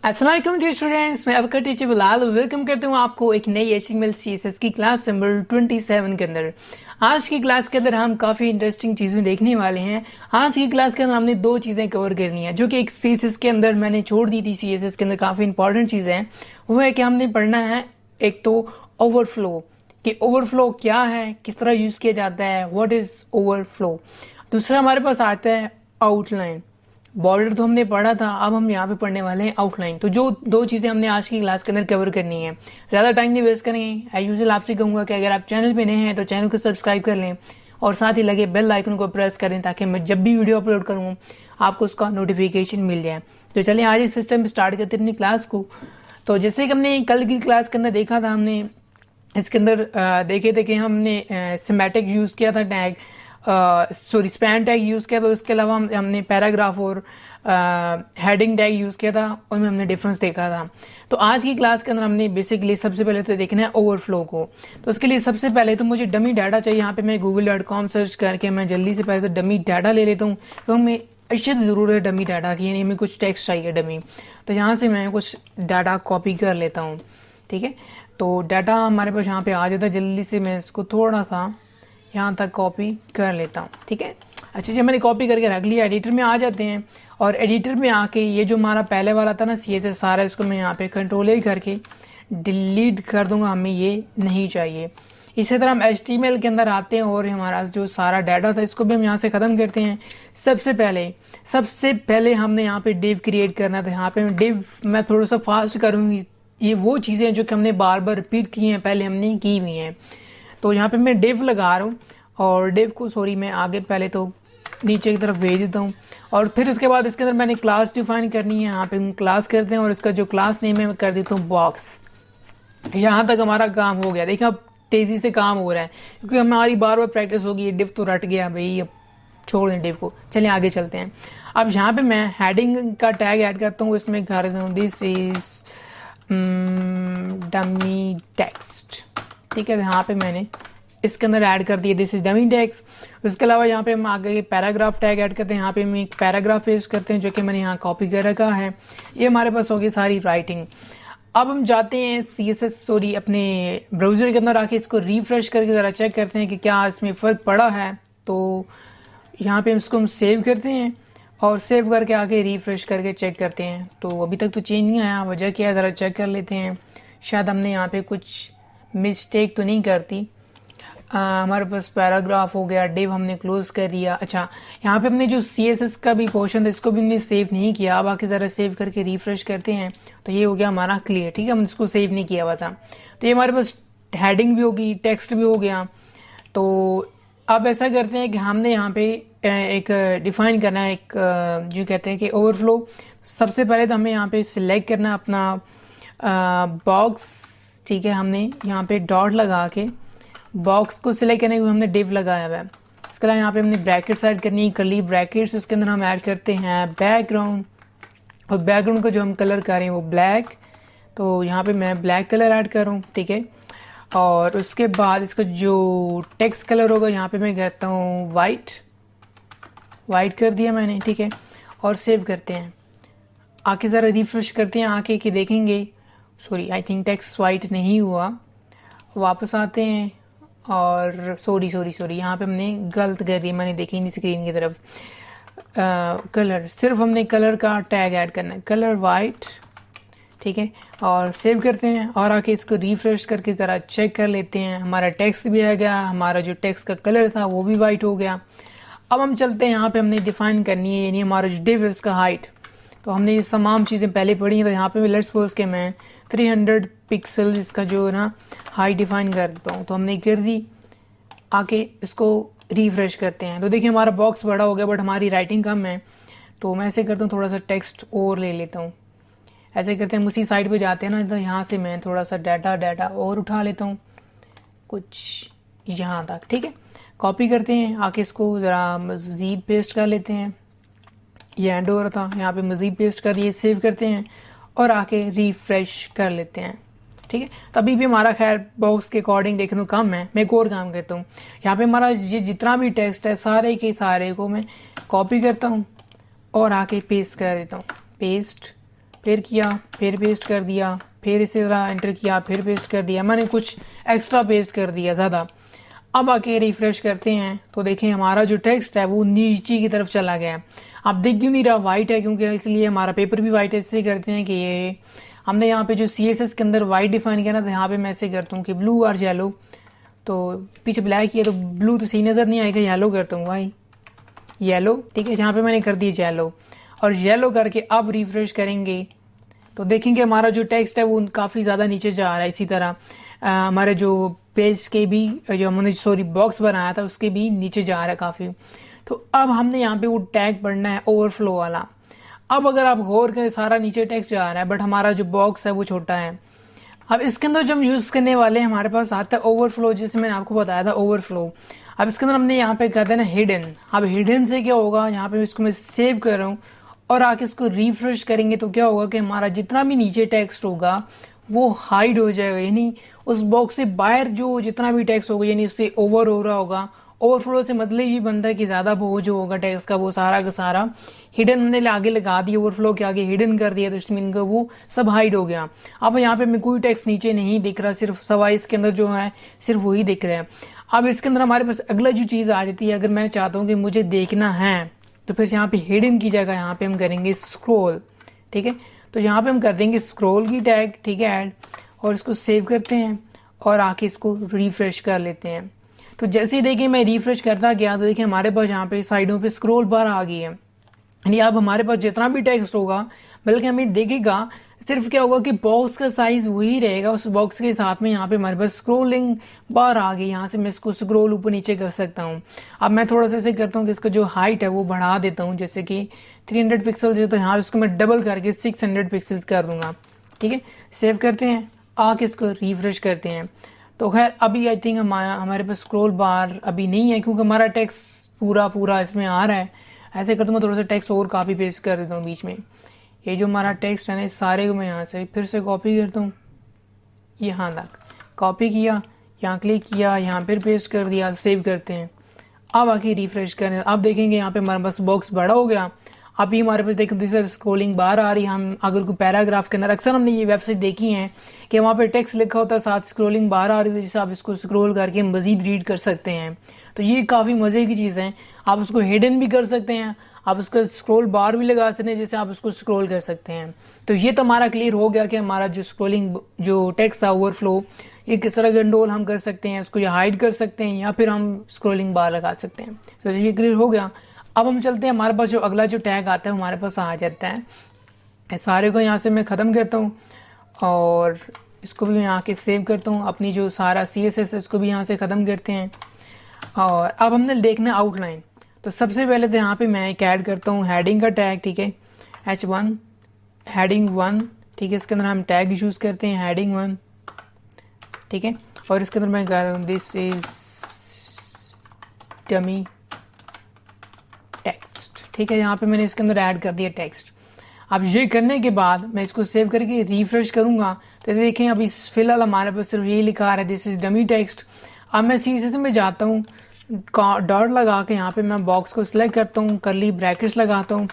अस्सलाम वालेकुम dear students, मैं आपका टीचर बिलाल वेलकम करता हूँ आपको एक नई HTML CSS की क्लास नंबर 27 के अंदर। आज की क्लास के अंदर हम काफ़ी इंटरेस्टिंग चीज़ें देखने वाले हैं। आज की क्लास के अंदर हमने दो चीज़ें कवर करनी है जो कि एक CSS के अंदर मैंने छोड़ दी थी। CSS के अंदर काफ़ी इंपॉर्टेंट चीज़ें हैं, वो है कि हमने पढ़ना है एक तो ओवरफ्लो, कि ओवरफ्लो क्या है, किस तरह यूज़ किया जाता है, व्हाट इज़ ओवरफ्लो। दूसरा हमारे पास आता है आउटलाइन। बॉर्डर तो हमने पढ़ा था, अब हम यहाँ पे पढ़ने वाले हैं आउटलाइन। तो जो दो चीज़ें हमने आज की क्लास के अंदर कवर करनी है, ज़्यादा टाइम नहीं वेस्ट करेंगे। एज यूजुअल आपसे कहूँगा कि अगर आप चैनल पे नए हैं तो चैनल को सब्सक्राइब कर लें और साथ ही लगे बेल आइकन को प्रेस करें ताकि मैं जब भी वीडियो अपलोड करूँ आपको उसका नोटिफिकेशन मिल जाए। तो चलिए आज इस सिस्टम स्टार्ट करते हैं अपनी क्लास को। तो जैसे कि हमने कल की क्लास के अंदर देखा था, हमने इसके अंदर देखे थे कि हमने सिमेटिक यूज़ किया था टैग, स्पैन टैग यूज़ किया था। उसके अलावा हमने पैराग्राफ और हेडिंग टैग यूज़ किया था, उनमें हमने डिफरेंस देखा था। तो आज की क्लास के अंदर हमने बेसिकली सबसे पहले तो देखना है ओवरफ्लो को। तो उसके लिए सबसे पहले तो मुझे डमी डाटा चाहिए। यहाँ पे मैं google.com सर्च करके मैं जल्दी से पहले तो डमी डाटा ले लेता हूँ। तो हमें अशद ज़रूर है डमी डाटा की, यानी हमें कुछ टेक्स्ट चाहिए डमी। तो यहाँ से मैं कुछ डाटा कॉपी कर लेता हूँ, ठीक है। तो डाटा हमारे पास यहाँ पे आ जाता है। जल्दी से मैं इसको थोड़ा सा यहाँ तक कॉपी कर लेता हूँ, ठीक है। अच्छा जी, मैंने कॉपी करके रख लिया। एडिटर में आ जाते हैं और एडिटर में आके ये जो हमारा पहले वाला था ना CSS सारा, इसको मैं यहाँ पे कंट्रोल करके डिलीट कर दूंगा, हमें ये नहीं चाहिए। इसी तरह हम HTML के अंदर आते हैं और हमारा जो सारा डाटा था इसको भी हम यहाँ से ख़त्म करते हैं। सबसे पहले हमने यहाँ पे डिव क्रिएट करना था। यहाँ पे डिव मैं थोड़ा सा फास्ट करूँगी, ये वो चीज़ें जो कि हमने बार बार रिपीट की हैं, पहले हमने की हुई हैं। तो यहाँ पे मैं डिव लगा रहा हूँ और डिव को मैं आगे पहले तो नीचे की तरफ भेज देता हूँ और फिर उसके बाद इसके अंदर मैंने क्लास डिफाइन करनी है। यहाँ पे हम क्लास करते हैं और इसका जो क्लास नेम है मैं कर देता हूँ बॉक्स। यहाँ तक हमारा काम हो गया। देखिए अब तेज़ी से काम हो रहा है क्योंकि हमारी बार बार प्रैक्टिस होगी। डिव तो रट गया भाई, अब छोड़ दें डिव को, चलिए आगे चलते हैं। अब यहाँ पे मैं हेडिंग का टैग ऐड करता हूँ, इसमें कर देता हूँ दिस इज डमी टेक्स्ट, ठीक है। यहाँ पे मैंने इसके अंदर ऐड कर दिया दिस इज डमी टेक्स्ट। उसके अलावा यहाँ पे हम आगे पैराग्राफ टैग ऐड करते हैं। यहाँ पे हम एक पैराग्राफ पेस्ट करते हैं जो कि मैंने यहाँ कॉपी कर रखा है। ये हमारे पास होगी सारी राइटिंग। अब हम जाते हैं अपने ब्राउज़र के अंदर आके इसको रिफ्रेश करके ज़रा चेक करते हैं कि क्या इसमें फ़र्क पड़ा है। तो यहाँ पे इसको हम सेव करते हैं और सेव करके आके रिफ्रेश करके चेक करते हैं। तो अभी तक तो चेंज नहीं आया, वजह क्या है ज़रा चेक कर लेते हैं। शायद हमने यहाँ पे कुछ मिस्टेक तो नहीं करती। हमारे पास पैराग्राफ हो गया, डिव हमने क्लोज कर दिया। अच्छा, यहाँ पे हमने जो CSS का भी पोर्शन था इसको भी हमने सेव नहीं किया। अब आके ज़रा सेव करके रिफ्रेश करते हैं तो ये हो गया हमारा क्लियर, ठीक है। हम इसको सेव नहीं किया हुआ था। तो ये हमारे पास हेडिंग भी होगी, टेक्स्ट भी हो गया। तो अब ऐसा करते हैं कि हमने यहाँ पे एक डिफाइन करना है, एक जो कहते हैं कि ओवरफ्लो। सबसे पहले तो हमें यहाँ पे सिलेक्ट करना है अपना बॉक्स, ठीक है। हमने यहाँ पे डॉट लगा के बॉक्स को सिलेक्ट करने के लिए हमने डिव लगाया हुआ है। इसके अलावा यहाँ पे हमने ब्रैकेट्स ऐड करनी है, कर्ली ब्रैकेट्स। उसके अंदर हम ऐड करते हैं बैकग्राउंड, और बैकग्राउंड को जो हम कलर कर रहे हैं वो ब्लैक। तो यहाँ पे मैं ब्लैक कलर ऐड कर रहा हूँ, ठीक है। और उसके बाद इसका जो टेक्स्ट कलर होगा यहाँ पे मैं करता हूँ वाइट कर दिया मैंने, ठीक है। और सेव करते हैं। आके ज़रा रिफ्रेश करते हैं आके कि देखेंगे, sorry I think text white नहीं हुआ। वापस आते हैं और सॉरी यहाँ पे हमने गलत कर दिया, मैंने देखी नहीं स्क्रीन की तरफ। कलर, सिर्फ हमने कलर का टैग ऐड करना है, कलर वाइट, ठीक है। और सेव करते हैं और आके इसको रिफ्रेश करके ज़रा चेक कर लेते हैं। हमारा टेक्स्ट भी आ गया, हमारा जो टेक्स्ट का कलर था वो भी वाइट हो गया। अब हम चलते हैं, यहाँ पे हमने डिफाइन करनी है, यानी हमारा जो डिव है उसका हाइट। तो हमने ये तमाम चीज़ें पहले पढ़ी हैं। तो यहाँ पे भी लेट्स सपोज के मैं 300 पिक्सल इसका जो है ना हाइट डिफाइन कर देता हूँ। तो हमने कर दी। आके इसको रिफ्रेश करते हैं तो देखिए हमारा बॉक्स बड़ा हो गया बट हमारी राइटिंग कम है। तो मैं ऐसे करता हूँ, थोड़ा सा टेक्स्ट और ले लेता हूँ। ऐसे करते हैं, उसी साइड पे जाते हैं ना, तो यहाँ से मैं थोड़ा सा डाटा और उठा लेता हूँ कुछ यहाँ तक, ठीक है। कॉपी करते हैं, आके इसको ज़रा मज़ीद पेस्ट कर लेते हैं। ये एंड ओवर था, यहाँ पे मज़ीद पेस्ट कर दिए, सेव करते हैं और आके रिफ्रेश कर लेते हैं, ठीक है। तभी भी हमारा खैर बॉक्स के अकॉर्डिंग देखने को कम है। मैं एक और काम करता हूँ, यहाँ पे हमारा ये जितना भी टेक्स्ट है सारे के सारे को मैं कॉपी करता हूँ और आके पेस्ट कर देता हूँ, पेस्ट फिर किया, फिर पेस्ट कर दिया, फिर इसी तरह एंटर किया, फिर पेस्ट कर दिया, मैंने कुछ एक्स्ट्रा पेस्ट कर दिया ज़्यादा। अब आके रिफ्रेश करते हैं तो देखें हमारा जो टेक्स्ट है वो नीचे की तरफ चला गया है। आप देख क्यों नहीं रहा, वाइट है क्योंकि इसलिए हमारा पेपर भी वाइट है। इससे करते हैं कि ये हमने यहाँ पे जो CSS के अंदर वाइट डिफाइन किया ना, तो यहाँ पे मैं ऐसे करता हूँ कि ब्लू और येलो, तो पीछे ब्लैक किया तो ब्लू तो सही नज़र नहीं आएगा, येलो करता हूँ भाई, येलो, ठीक है। यहाँ पे मैंने कर दिया येलो, और येलो करके अब रिफ्रेश करेंगे तो देखेंगे हमारा जो टेक्स्ट है वो काफ़ी ज़्यादा नीचे जा रहा है। इसी तरह हमारे जो पेज के भी जो हमने बॉक्स बनाया था उसके भी नीचे जा रहा है काफ़ी। तो अब हमने यहाँ पे वो टैग पढ़ना है ओवरफ्लो वाला। अब अगर आप गौर करें सारा नीचे टेक्स्ट जा रहा है बट हमारा जो बॉक्स है वो छोटा है। अब इसके अंदर जो हम यूज़ करने वाले हैं हमारे पास आता है ओवरफ्लो, जैसे मैंने आपको बताया था ओवरफ्लो। अब इसके अंदर हमने यहाँ पे कहते हैं ना हिडन। अब हिडन से क्या होगा, यहाँ पे इसको मैं सेव कर रहा हूँ और आके इसको रिफ्रेश करेंगे तो क्या होगा कि हमारा जितना भी नीचे टेक्स्ट होगा वो हाइड हो जाएगा, यानी उस बॉक्स से बाहर जो जितना भी टेक्स्ट होगा यानी उससे ओवर हो रहा होगा। ओवरफ्लो से मतलब ये बनता है कि ज़्यादा बोझ जो होगा टेक्स्ट का वो सारा का सारा हिडन हमने आगे लगा दिया, ओवरफ्लो के आगे हिडन कर दिया, तो इस मीन का वो सब हाइड हो गया। अब यहाँ पे मैं कोई टेक्स्ट नीचे नहीं दिख रहा, सिर्फ सवाई इसके अंदर जो है सिर्फ वही दिख रहा है। अब इसके अंदर हमारे पास अगला जो चीज़ आ जाती है, अगर मैं चाहता हूँ कि मुझे देखना है तो फिर यहाँ पे हिडन की जगह यहाँ पे हम करेंगे स्क्रॉल, ठीक है। तो यहाँ पे हम कर देंगे स्क्रॉल की टैग, ठीक है, ऐड, और इसको सेव करते हैं और आके इसको रिफ्रेश कर लेते हैं। तो जैसे ही देखिए मैं रिफ्रेश करता गया तो देखिए हमारे पास यहाँ पे साइडों पे स्क्रॉल बार आ गई है, यानी अब हमारे पास जितना भी टेक्स्ट होगा बल्कि हमें देखेगा सिर्फ क्या होगा कि बॉक्स का साइज वही रहेगा, उस बॉक्स के साथ में यहाँ पे हमारे पास स्क्रोलिंग बार आ गई, यहाँ से मैं इसको स्क्रोल ऊपर नीचे कर सकता हूँ। अब मैं थोड़ा सा ऐसे करता हूँ कि इसका जो हाइट है वो बढ़ा देता हूँ, जैसे कि 300 पिक्सल्स है तो यहाँ इसको मैं डबल करके 600 पिक्सल्स कर दूंगा, ठीक है। सेव करते हैं, आके इसको रिफ्रेश करते हैं। तो खैर अभी आई थिंक हमारे पास स्क्रोल बार अभी नहीं है क्योंकि हमारा टेक्स्ट पूरा इसमें आ रहा है। ऐसे करता हूँ मैं थोड़ा सा टेक्स्ट और कॉपी पेस्ट कर देता हूँ बीच में। ये जो हमारा टेक्स्ट है ना इस सारे को मैं यहाँ से फिर से कॉपी करता हूँ, यहाँ तक कॉपी किया, यहाँ क्लिक किया, यहाँ फिर पेस्ट कर दिया, सेव करते हैं। अब आके रिफ्रेश करें, अब देखेंगे यहाँ पे हमारे पास बॉक्स बड़ा हो गया। अभी हमारे पास देखो जैसे स्क्रोलिंग बार आ रही है। हम अगर कोई पैराग्राफ के अंदर अक्सर हमने ये वेबसाइट देखी है कि वहाँ पे टेक्स्ट लिखा होता है साथ स्क्रोलिंग बार आ रही है, जिससे आप इसको स्क्रोल करके मजीद रीड कर सकते हैं। तो ये काफ़ी मज़े की चीज़ है। आप उसको हिडन भी कर सकते हैं, आप उसका स्क्रोल बार भी लगा सकते हैं जिससे आप उसको स्क्रोल कर सकते हैं। तो ये तो हमारा क्लियर हो गया कि हमारा जो स्क्रोलिंग जो टेक्स्ट है ओवरफ्लो ये किस तरह कंट्रोल हम कर सकते हैं, उसको या हाइड कर सकते हैं या फिर हम स्क्रोलिंग बार लगा सकते हैं। तो ये क्लियर हो गया। अब हम चलते हैं, हमारे पास जो अगला जो टैग आता है हमारे पास आ जाता है। सारे को यहाँ से मैं ख़त्म करता हूँ और इसको भी यहाँ के सेव करता हूँ। अपनी जो सारा CSS है इसको भी यहाँ से ख़त्म करते हैं। और अब हमने देखना आउटलाइन। तो सबसे पहले तो यहाँ पे मैं एक ऐड करता हूँ हेडिंग का टैग, ठीक है, H1 हेडिंग 1, ठीक है। इसके अंदर हम टैग यूज़ करते हैं हेडिंग 1, ठीक है। और इसके अंदर मैं कह रहा हूँ दिस इज डमी टेक्स्ट, ठीक है। यहाँ पे मैंने इसके अंदर ऐड कर दिया टेक्स्ट। अब ये करने के बाद मैं इसको सेव करके रिफ्रेश करूंगा तो देखें अभी फिलहाल हमारे पास सिर्फ ये लिखा आ रहा है दिस इज डमी टेक्स्ट। अब मैं CSS में जाता हूँ, डॉट लगा के यहाँ पे मैं बॉक्स को सिलेक्ट करता हूँ, करली ब्रैकेट्स लगाता हूँ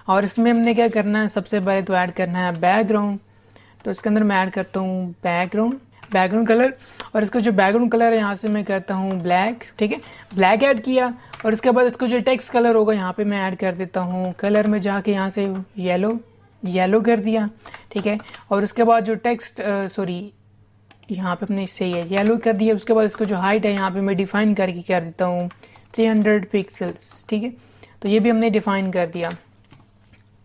और इसमें हमने क्या करना है, सबसे पहले तो ऐड करना है बैकग्राउंड। तो इसके अंदर मैं ऐड करता हूँ बैकग्राउंड कलर, और इसका जो बैकग्राउंड कलर है यहाँ से मैं करता हूँ ब्लैक, ठीक है। ब्लैक ऐड किया और इसके बाद इसको जो टेक्स्ट कलर होगा यहाँ पे मैं ऐड कर देता हूँ कलर में जाके यहाँ से येलो कर दिया, ठीक है। और उसके बाद जो टेक्स्ट यहाँ पे अपने सही है येलो कर दिया। उसके बाद इसको जो हाइट है यहाँ पे मैं डिफाइन करके कर देता हूँ 300 पिक्सल्स, ठीक है। तो ये भी हमने डिफाइन कर दिया।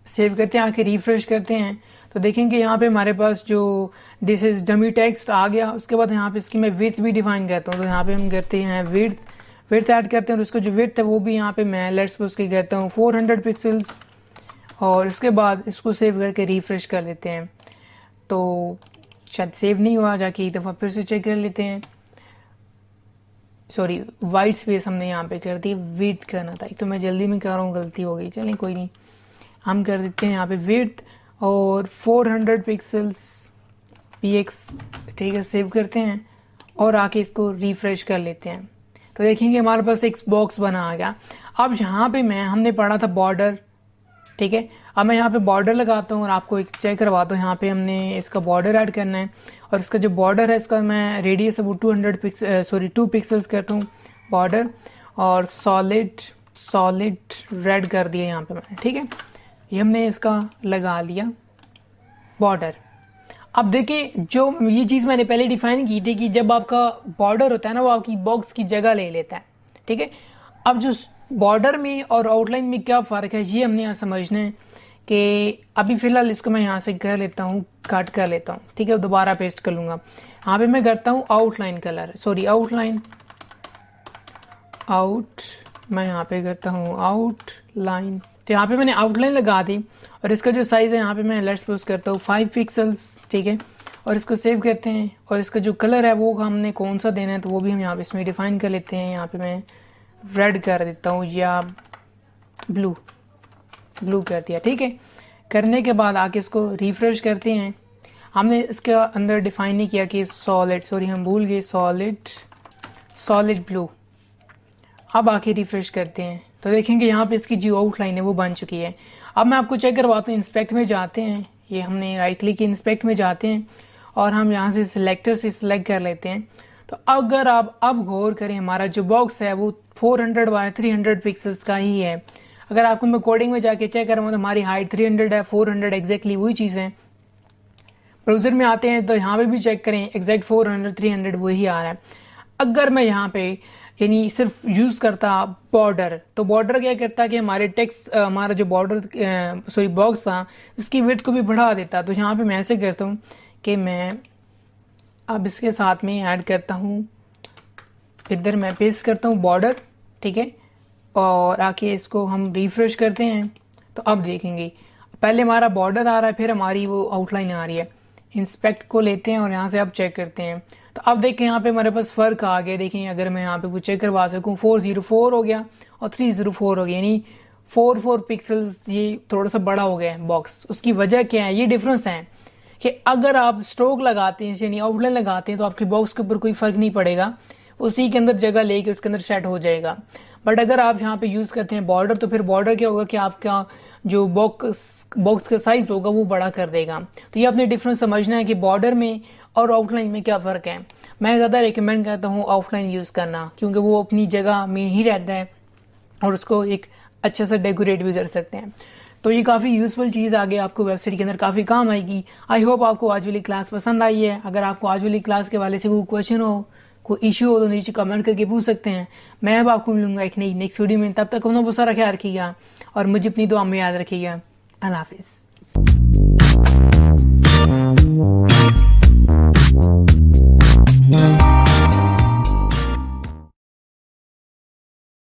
सेव करते हैं, आके रिफ्रेश करते हैं तो देखेंगे यहाँ पे हमारे पास जो दिस इज डमी टेक्स्ट आ गया। उसके बाद यहाँ पे इसकी मैं विड्थ भी डिफाइन करता हूँ। तो यहाँ पे हम करते हैं विड्थ ऐड करते हैं और उसको जो विड्थ है वो भी यहाँ पे मैं लेट्स पे उसकी करता हूँ 400 पिक्सल्स। और उसके बाद इसको सेव करके रिफ्रेश कर लेते हैं। तो शायद सेव नहीं हुआ, जाके एक दफ़ा फिर से चेक कर लेते हैं। सॉरी, वाइट स्पेस हमने यहाँ पे कर दी, विड्थ करना था। तो मैं जल्दी में कर रहा हूँ, गलती हो गई, चलें कोई नहीं। हम कर देते हैं यहाँ पे विड्थ और 400 पिक्सल्स px, ठीक है। सेव करते हैं और आके इसको रिफ्रेश कर लेते हैं तो देखेंगे हमारे पास एक बॉक्स बना आ गया। अब यहाँ पे हमने पढ़ा था बॉर्डर, ठीक है। अब मैं यहाँ पे बॉर्डर लगाता हूँ और आपको एक चेक करवाता हूँ। यहाँ पे हमने इसका बॉर्डर ऐड करना है और इसका जो बॉर्डर है इसका मैं रेडियस है वो 2 पिक्सल्स करता हूँ बॉर्डर, और सॉलिड रेड कर दिया यहाँ पे मैंने, ठीक है। ये हमने इसका लगा लिया बॉर्डर। अब देखिए जो ये चीज़ मैंने पहले डिफाइन की थी कि जब आपका बॉर्डर होता है ना वो आपकी बॉक्स की जगह ले लेता है, ठीक है। अब जो बॉर्डर में और आउटलाइन में क्या फ़र्क है ये हमने यहाँ समझना है कि अभी फ़िलहाल इसको मैं यहाँ से कर लेता हूँ, कट कर लेता हूँ, ठीक है, दोबारा पेस्ट कर लूँगा। यहाँ पे मैं करता हूँ आउटलाइन कलर, मैं यहाँ पे करता हूँ आउटलाइन। तो यहाँ पे मैंने आउटलाइन लगा दी और इसका जो साइज़ है यहाँ पे मैं लेट्स सपोज करता हूँ 5 पिक्सल्स, ठीक है। और इसको सेव करते हैं और इसका जो कलर है वो हमने कौन सा देना है तो वो भी हम यहाँ पे इसमें डिफाइन कर लेते हैं। यहाँ पे मैं रेड कर देता हूँ या ब्लू कर दिया, ठीक है। करने के बाद आके इसको रिफ्रेश करते हैं। हमने इसके अंदर डिफाइन नहीं किया कि हम भूल गए सॉलिड ब्लू। अब आके रिफ्रेश करते हैं तो देखेंगे यहाँ पे इसकी जो आउटलाइन है वो बन चुकी है। अब मैं आपको चेक करवाता हूँ, इंस्पेक्ट में जाते हैं, ये हमने राइट क्लिक की इंस्पेक्ट में जाते हैं और हम यहाँ से सिलेक्टर से सिलेक्ट कर लेते हैं। तो अगर आप अब गौर करें हमारा जो बॉक्स है वो 400 बाय 300 पिक्सल्स का ही है। अगर आपको मैं कोडिंग में जाके चेक करूँ तो हमारी हाइट 300 है, 400 एग्जैक्टली वही चीज़ है। ब्राउज़र में आते हैं तो यहाँ पे भी चेक करें एग्जैक्ट 400 300 वही आ रहा है। अगर मैं यहाँ पे यानी सिर्फ यूज़ करता बॉर्डर, तो बॉर्डर क्या करता है कि हमारे टेक्स्ट हमारा जो बॉक्स था उसकी विड्थ को भी बढ़ा देता। तो यहाँ पे मैं ऐसे करता हूँ कि मैं अब इसके साथ में ऐड करता हूँ, इधर मैं पेस्ट करता हूँ बॉर्डर, ठीक है। और आके इसको हम रिफ्रेश करते हैं तो अब देखेंगे पहले हमारा बॉर्डर आ रहा है फिर हमारी वो आउटलाइन आ रही है। इंस्पेक्ट को लेते हैं और यहाँ से अब चेक करते हैं तो अब देखें यहाँ पे हमारे पास फ़र्क आ गया। देखें अगर मैं यहाँ पे कुछ चेक करवा सकूँ 404 हो गया और 304 हो गया, यानी 4 पिक्सल्स ये थोड़ा सा बड़ा हो गया है बॉक्स। उसकी वजह क्या है, ये डिफरेंस है कि अगर आप स्ट्रोक लगाते हैं यानी आउटलाइन लगाते हैं तो आपके बॉक्स के ऊपर कोई फ़र्क नहीं पड़ेगा, उसी के अंदर जगह लेके उसके अंदर सेट हो जाएगा। बट अगर आप यहाँ पे यूज़ करते हैं बॉर्डर तो फिर बॉर्डर क्या होगा कि आपका जो बॉक्स का साइज होगा वो बड़ा कर देगा। तो ये आपने डिफरेंस समझना है कि बॉर्डर में और आउटलाइन में क्या फ़र्क है। मैं ज़्यादा रिकमेंड करता हूँ आउटलाइन यूज़ करना क्योंकि वो अपनी जगह में ही रहता है और उसको एक अच्छा सा डेकोरेट भी कर सकते हैं। तो ये काफ़ी यूज़फुल चीज़ आगे आपको वेबसाइट के अंदर काफ़ी काम आएगी। आई होप आपको आज वाली क्लास पसंद आई है। अगर आपको आज वाली क्लास के वाले से कोई क्वेश्चन हो, कोई इशू हो तो नीचे कमेंट करके पूछ सकते हैं। मैं अब आपको मिलूंगा एक नई नेक्स्ट वीडियो में। तब तक अपना बहुत सारा ख्याल रखिएगा और मुझे अपनी दुआ में याद रखिएगा। अल्लाह हाफिज़।